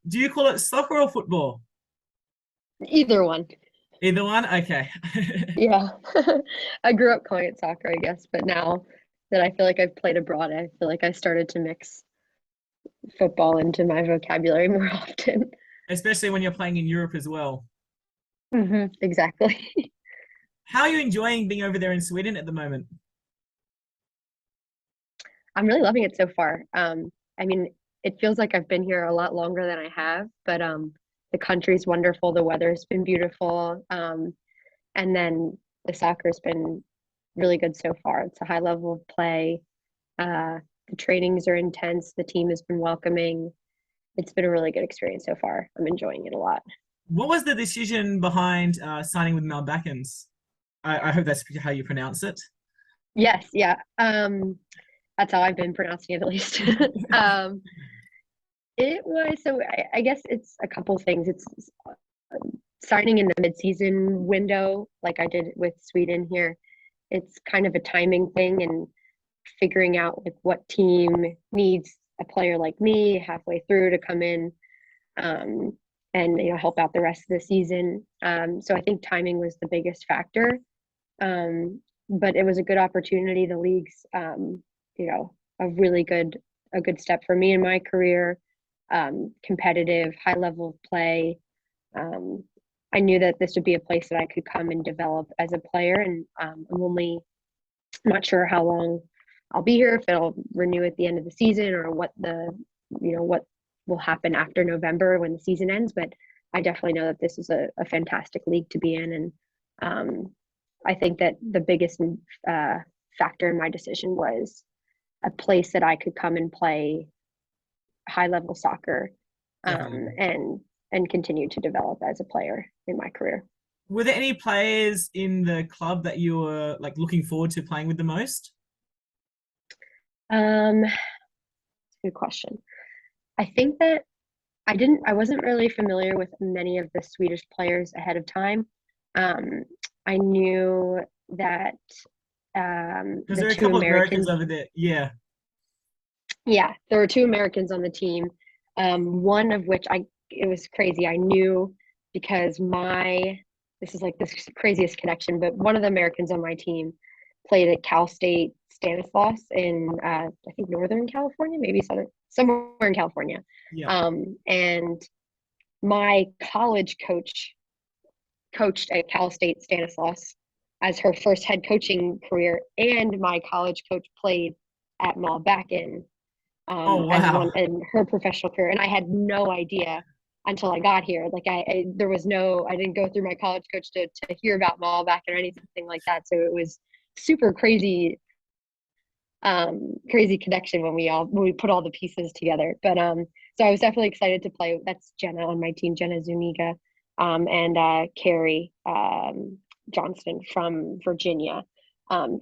Do you call it soccer or football? Either one. Either one? Okay. Yeah. I grew up calling it soccer, I guess, but now that I feel like I've played abroad, I feel like I started to mix football into my vocabulary more often. Especially when you're playing in Europe as well. Exactly. How are you enjoying being over there in Sweden at the moment? I'm really loving it so far. I mean, it feels like I've been here a lot longer than I have, but the country's wonderful. The weather's been beautiful. And then the soccer's been really good so far. It's a high level of play. Uh, the trainings are intense. The team has been welcoming. It's been a really good experience so far. I'm enjoying it a lot. What was the decision behind signing with Mel Backens? I hope that's how you pronounce it. Yes, yeah. That's how I've been pronouncing it at least. um, it was so I guess it's a couple things. It's signing in the midseason window, like I did with Sweden here. It's kind of a timing thing and figuring out like what team needs a player like me halfway through to come in um, and help out the rest of the season. So I think timing was the biggest factor, but it was a good opportunity. The league's a really good step for me in my career. Competitive, high level of play. Um, I knew that this would be a place that I could come and develop as a player, and I'm not sure how long I'll be here, if it'll renew at the end of the season or what will happen after November when the season ends. But I definitely know that this is a fantastic league to be in, and I think that the biggest uh, factor in my decision was a place that I could come and play high level soccer, Definitely. and continue to develop as a player in my career. Were there any players in the club that you were like looking forward to playing with the most? That's a good question. I think that I wasn't really familiar with many of the Swedish players ahead of time. Um, I knew that Because the there are a two couple of Americans Americans, over there. Yeah. yeah, there were two Americans on the team. One of which it was crazy. I knew because this is like this craziest connection, but one of the Americans on my team played at Cal State Stanislaus in I think Northern California, maybe somewhere in California. Yeah. And my college coach coached at Cal State Stanislaus as her first head coaching career, and my college coach played at Malbacken Oh as one wow. in her professional career, and I had no idea until I got here. Like there was no, I didn't go through my college coach to hear about Malbacken or anything like that. So it was super crazy connection when we put all the pieces together. But so I was definitely excited to play. That's Jenna on my team, Jenna Zuniga, and Carrie Johnston from Virginia.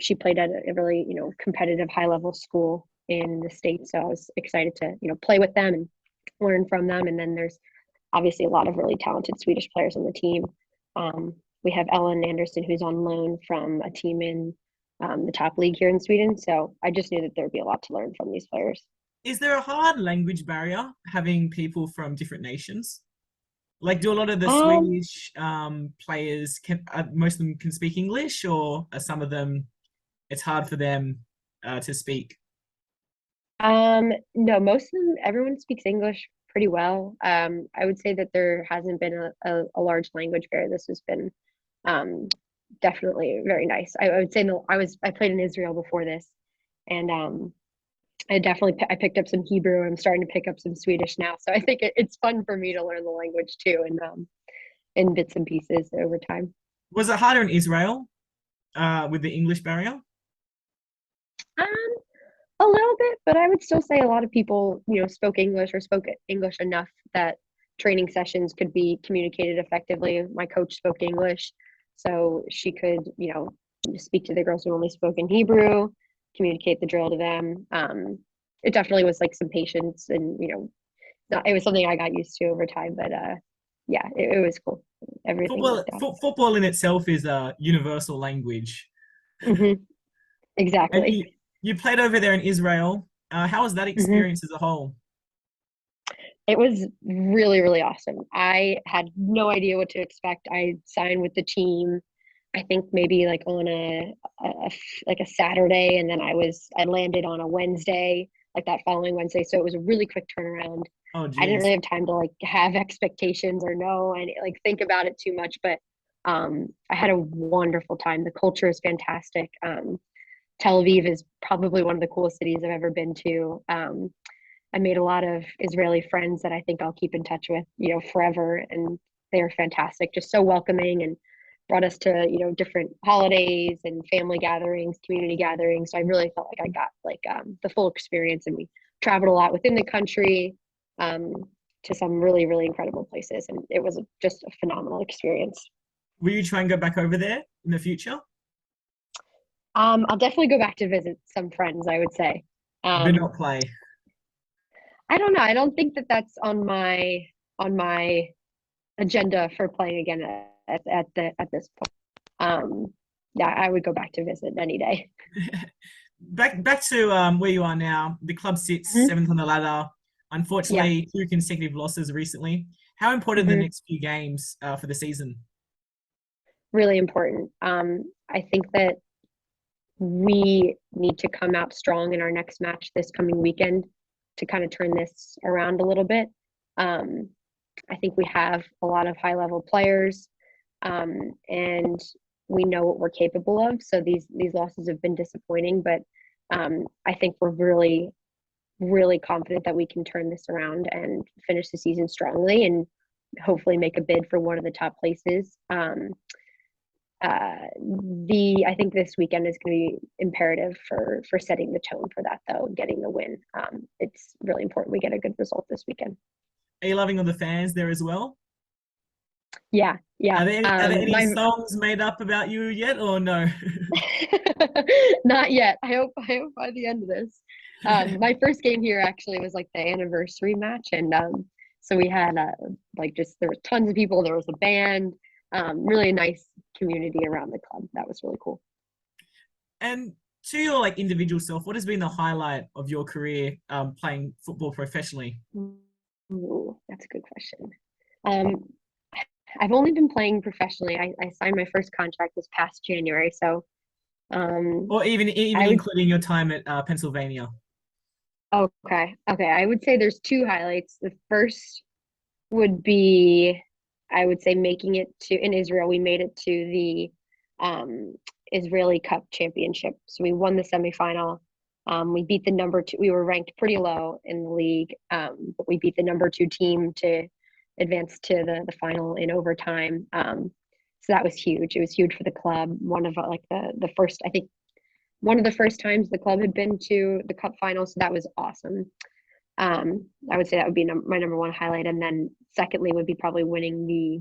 She played at a really competitive high level school in the state, so I was excited to play with them and learn from them. And then there's obviously a lot of really talented Swedish players on the team. Um, we have Ellen Anderson, who's on loan from a team in the top league here in Sweden. So I just knew that there'd be a lot to learn from these players. Is there a hard language barrier having people from different nations? Like, do a lot of the Um, Swedish players most of them can speak English, or are some of them it's hard for them to speak? no, most of them, everyone speaks English pretty well. I would say that there hasn't been a large language barrier. This has been um, definitely very nice. I would say no, I played in Israel before this, and I picked up some Hebrew. I'm starting to pick up some Swedish now, so I think it's fun for me to learn the language too, and in bits and pieces over time. Was it harder in Israel with the English barrier? Um, a little bit, but I would still say a lot of people, spoke English or spoke English enough that training sessions could be communicated effectively. My coach spoke English, so she could, speak to the girls who only spoke in Hebrew, communicate the drill to them. It definitely was like some patience, and it was something I got used to over time. But yeah, it was cool. Everything worked out. Football in itself is a universal language. Hmm. And Exactly. you played over there in Israel. How was that Hmm. experience as a whole? It was really, really awesome. I had no idea what to expect. I signed with the team, I think maybe like on like a Saturday, and then I landed on a Wednesday, like that following Wednesday. So it was a really quick turnaround. Oh, I didn't geez. really have time to like have expectations or know and like think about it too much, but I had a wonderful time. The culture is fantastic. Tel Aviv is probably one of the coolest cities I've ever been to. I made a lot of Israeli friends that I think I'll keep in touch with, forever. And they're fantastic, just so welcoming and brought us to, different holidays and family gatherings, community gatherings. So I really felt like I got like the full experience, and we traveled a lot within the country um, to some really, really incredible places. And it was just a phenomenal experience. Will you try and go back over there in the future? I'll definitely go back to visit some friends, I would say. But Um, not play. I don't know. I don't think that that's on my agenda for playing again at this point. Yeah, I would go back to visit any day. Back to where you are now. The club sits Hmm. seventh on the ladder. Yeah. Unfortunately, two consecutive losses recently. How important are the Hmm. next few games for the season? Really important. I think that we need to come out strong in our next match this coming weekend to kind of turn this around a little bit. Um, I think we have a lot of high level players, and we know what we're capable of. So these losses have been disappointing, but I think we're really, really confident that we can turn this around and finish the season strongly and hopefully make a bid for one of the top places. The I think this weekend is going to be imperative for setting the tone for that, though, and getting the win. It's really important we get a good result this weekend. Are you loving all the fans there as well? Yeah, yeah. Are there any My songs made up about you yet, or no? Not yet. I hope by the end of this. My first game here actually was like the anniversary match, and so we had like just there was tons of people. There was a band, really nice community around the club. That was really cool. And to your like individual self, what has been the highlight of your career playing football professionally? Ooh, that's a good question. Um, I've only been playing professionally. I signed my first contract this past January, so um, Or even I would including your time at Pennsylvania? okay. I would say there's two highlights. The first would be, I would say, making it to in Israel. We made it to the um, Israeli Cup Championship. So we won the semifinal. We beat the number two. We were ranked pretty low in the league, but we beat the number two team to advance to the final in overtime. So that was huge. It was huge for the club. One of like the first, I think, one of the first times the club had been to the cup final. So that was awesome. I would say that would be my number one highlight, and then secondly would be probably winning the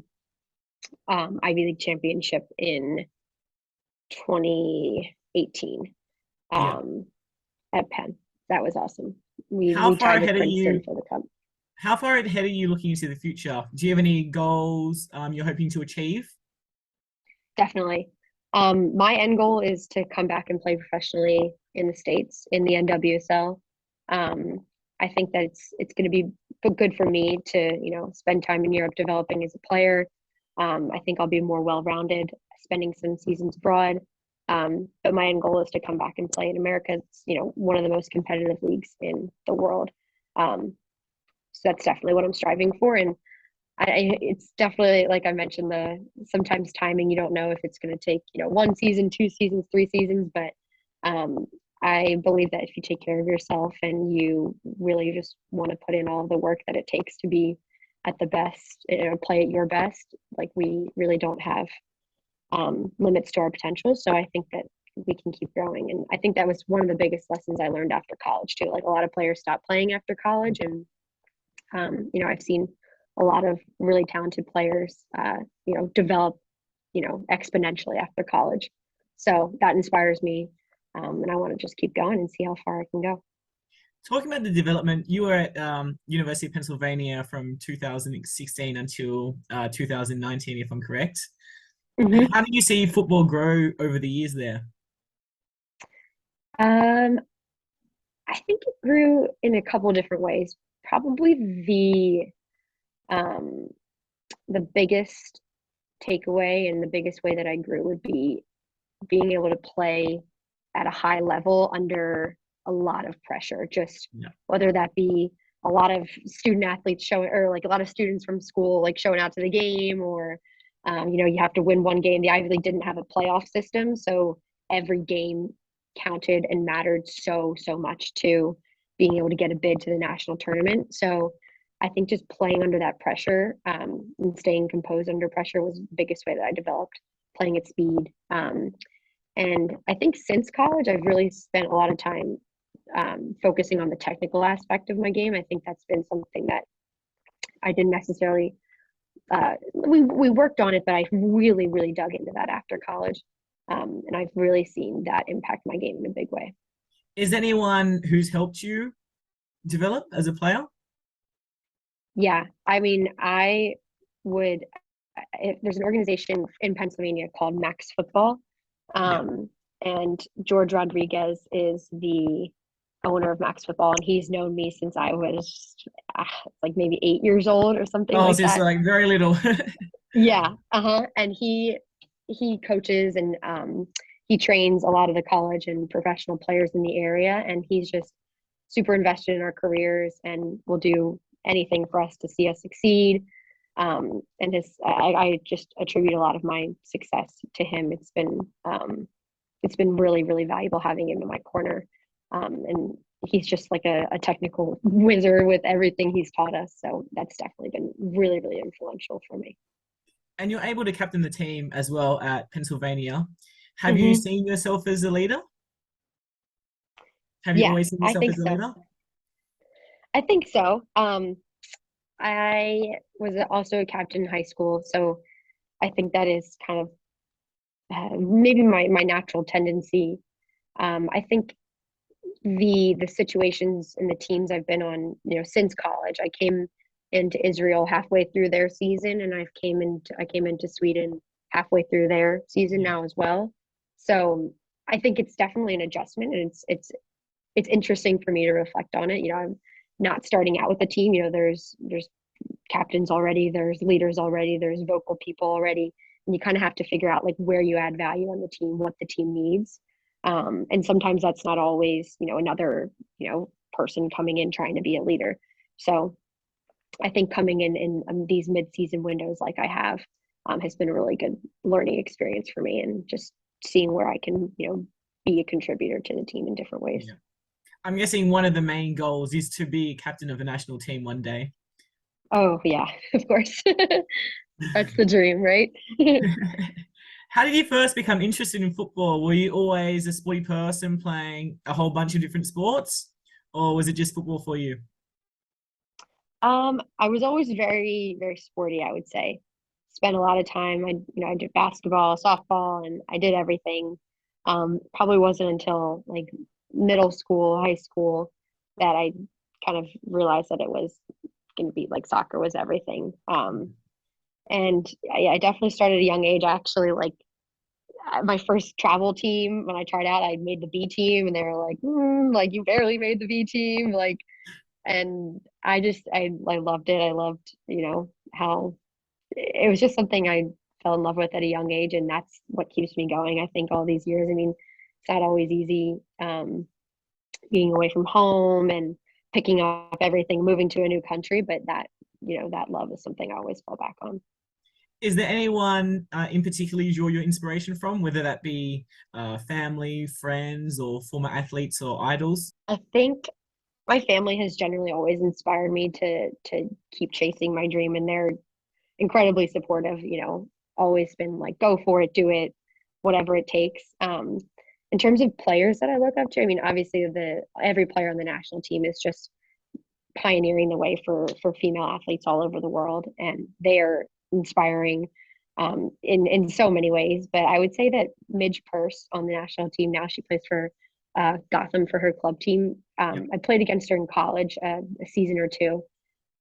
Ivy League championship in 2018 Yeah. um, at Penn. That was awesome. We How we far tied with ahead are Princeton you? for the cup. How far ahead are you looking into the future? Do you have any goals you're hoping to achieve? Definitely. My end goal is to come back and play professionally in the States in the NWSL. Um, I think that it's going to be good for me to spend time in Europe developing as a player. I think I'll be more well-rounded, spending some seasons abroad. But my end goal is to come back and play in America. It's one of the most competitive leagues in the world. Um, so that's definitely what I'm striving for, and it's definitely like I mentioned, the sometimes timing, you don't know if it's going to take one season, two seasons, three seasons, but um, I believe that if you take care of yourself and you really just want to put in all the work that it takes to be at the best, play at your best, like we really don't have limits to our potential. So I think that we can keep growing, and I think that was one of the biggest lessons I learned after college too. Like a lot of players stop playing after college, and I've seen a lot of really talented players, develop, exponentially after college. So that inspires me, and I want to just keep going and see how far I can go. Talking about the development, you were at University of Pennsylvania from 2016 until 2019, if I'm correct. Hmm. How did you see football grow over the years there? Um, I think it grew in a couple different ways. probably um, the biggest takeaway and the biggest way that I grew would be being able to play at a high level under a lot of pressure, just Yeah. whether that be a lot of student athletes showing, or like a lot of students from school like showing out to the game, or you have to win one game. The Ivy League didn't have a playoff system, so every game counted and mattered so much to being able to get a bid to the national tournament. So I think just playing under that pressure, and staying composed under pressure was the biggest way that I developed playing at speed. And I think since college, I've really spent a lot of time focusing on the technical aspect of my game. I think that's been something that I didn't necessarily. We worked on it, but I really dug into that after college, and I've really seen that impact my game in a big way. Is there anyone who's helped you develop as a player? Yeah, I mean, I would. If there's an organization in Pennsylvania called Max Football, Yeah. and George Rodriguez is the owner of Max Football, and he's known me since I was like maybe 8 years old or something Oh, like so it's that. like very little. Yeah, and he coaches and he trains a lot of the college and professional players in the area, and he's just super invested in our careers and will do anything for us to see us succeed. And I just attribute a lot of my success to him. It's been really valuable having him in my corner, and he's just like a technical wizard with everything he's taught us. So that's definitely been really influential for me. And you're able to captain the team as well at Pennsylvania. Have you Hmm. seen yourself as a leader? Have you Yeah, always seen I yourself think as a so. leader? I think so. I was also a captain in high school, so I think that is kind of maybe my natural tendency. I think the situations and the teams I've been on, since college. I came into Israel halfway through their season, and I came into Sweden halfway through their season Yeah. now as well. So I think it's definitely an adjustment, and it's interesting for me to reflect on it. I'm not starting out with a team. There's captains already, there's leaders already, there's vocal people already, and you kind of have to figure out like where you add value on the team, what the team needs. And sometimes that's not always, another, person coming in trying to be a leader. So I think coming in these mid-season windows like I have, has been a really good learning experience for me, and just seeing where I can, be a contributor to the team in different ways. Yeah. I'm guessing one of the main goals is to be captain of a national team one day. Oh yeah, of course. That's the dream, right? How did you first become interested in football? Were you always a sporty person playing a whole bunch of different sports, or was it just football for you? I was always very sporty, I would say. Spent a lot of time. I did basketball, softball, and I did everything. Probably wasn't until like middle school, high school that I kind of realized that it was going to be like soccer was everything. And I definitely started at a young age. I actually like my first travel team when I tried out, I made the B team, and they were like, like you barely made the B team, like, and I loved it. I loved, how it was just something I fell in love with at a young age, and that's what keeps me going. I think all these years. I mean, it's not always easy, being away from home and picking up everything, moving to a new country, but that love is something I always fall back on. Is there anyone in particular you're your inspiration from, whether that be family, friends, or former athletes or idols? I think my family has generally always inspired me to keep chasing my dream, and they're incredibly supportive, always been like, go for it, do it, whatever it takes. In terms of players that I look up to, I mean, obviously every player on the national team is just pioneering the way for female athletes all over the world, and they are inspiring, in so many ways. But I would say that Midge Purse on the national team now, she plays for Gotham for her club team. Yep. I played against her in college, a season or two,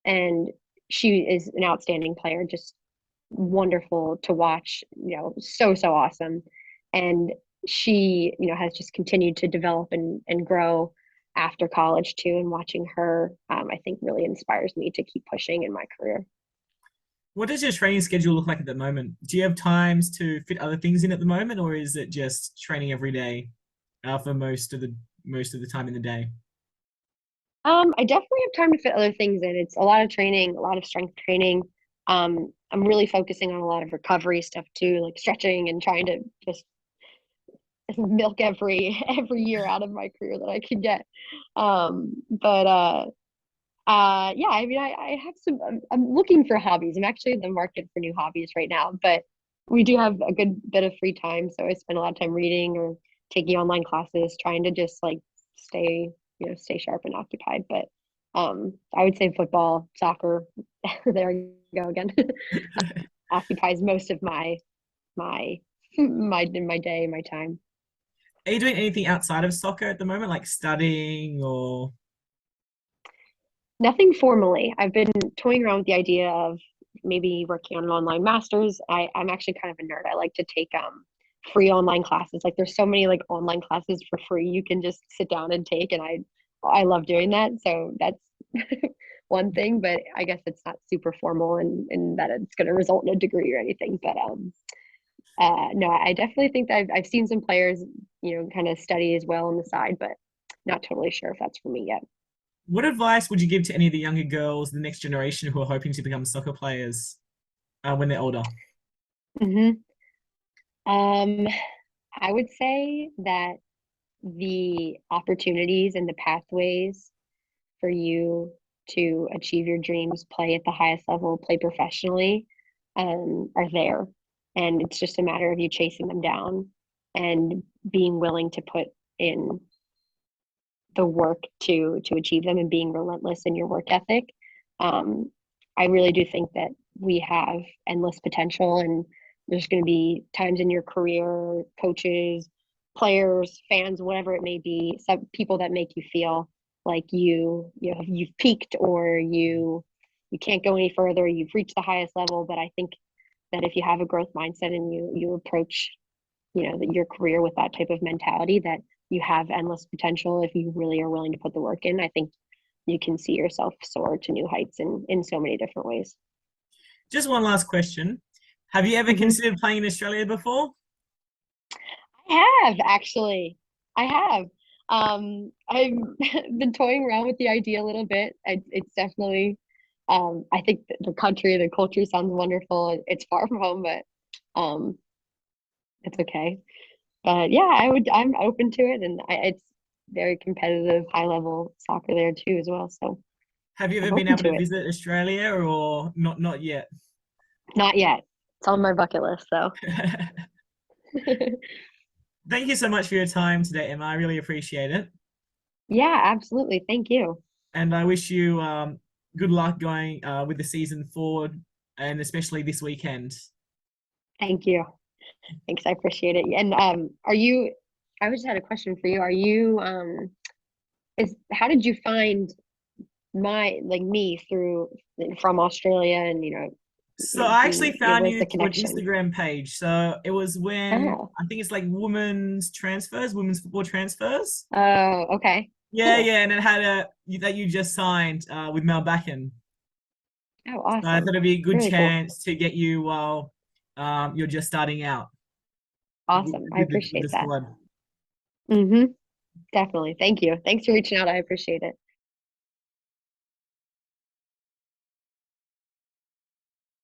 and she is an outstanding player, just wonderful to watch, so awesome. And she, has just continued to develop and grow. after college too, and watching her, I think really inspires me to keep pushing in my career. What does your training schedule look like at the moment? Do you have times to fit other things in at the moment, or is it just training every day for most of the time in the day? I definitely have time to fit other things in. It's a lot of training, a lot of strength training. I'm really focusing on a lot of recovery stuff too, like stretching and trying to just milk every year out of my career that I could get. But yeah, I mean, I have some. I'm looking for hobbies. I'm actually in the market for new hobbies right now, but we do have a good bit of free time, so I spend a lot of time reading or taking online classes, trying to just like stay, stay sharp and occupied. But I would say football, soccer. There you go again. Occupies most of my my day, my time. Are you doing anything outside of soccer at the moment, like studying or? Nothing formally. I've been toying around with the idea of maybe working on an online master's. I'm actually kind of a nerd. I like to take free online classes. Like there's so many like online classes for free you can just sit down and take, and I love doing that. So that's one thing, but I guess it's not super formal and that it's going to result in a degree or anything. But no, I definitely think that I've seen some players, kind of study as well on the side, but not totally sure if that's for me yet. What advice would you give to any of the younger girls, the next generation who are hoping to become soccer players when they're older? Hmm. Um, I would say that the opportunities and the pathways for you to achieve your dreams, play at the highest level, play professionally, are there. And it's just a matter of you chasing them down and being willing to put in the work to achieve them and being relentless in your work ethic. Um, I really do think that we have endless potential, and there's going to be times in your career, coaches, players, fans, whatever it may be, some people that make you feel like you've peaked or you can't go any further, you've reached the highest level. But I think that if you have a growth mindset and you approach your career with that type of mentality, that you have endless potential if you really are willing to put the work in. I think you can see yourself soar to new heights in so many different ways. Just one last question. Have you ever Hmm. considered playing in Australia before? I have actually. I have. I've been toying around with the idea a little bit. It's definitely. I think the country, the culture sounds wonderful. It's far from home, but um, it's okay. But yeah, I'm open to it, and it's very competitive, high level soccer there too as well. So Have you ever I'm been open able to to it. visit Australia or not yet? Not yet. It's on my bucket list though. Thank you so much for your time today, Emma. I really appreciate it. Yeah, absolutely. Thank you. And I wish you good luck going with the season forward and especially this weekend. Thank you. Thanks. I appreciate it. And are you? I just had a question for you. Are you? Is how did you find me through from Australia and So I actually found where's you the through an connection? Instagram page. So it was when Oh, I think it's like women's football transfers. oh, okay. Yeah, Cool. yeah, and it had that you just signed with Mel Backen. Oh, So I thought awesome. it'd be a good Really cool. chance to get you while you're just starting out Awesome. I with the appreciate that. squad. Mm-hmm. Definitely. Thank you. Thanks for reaching out. I appreciate it.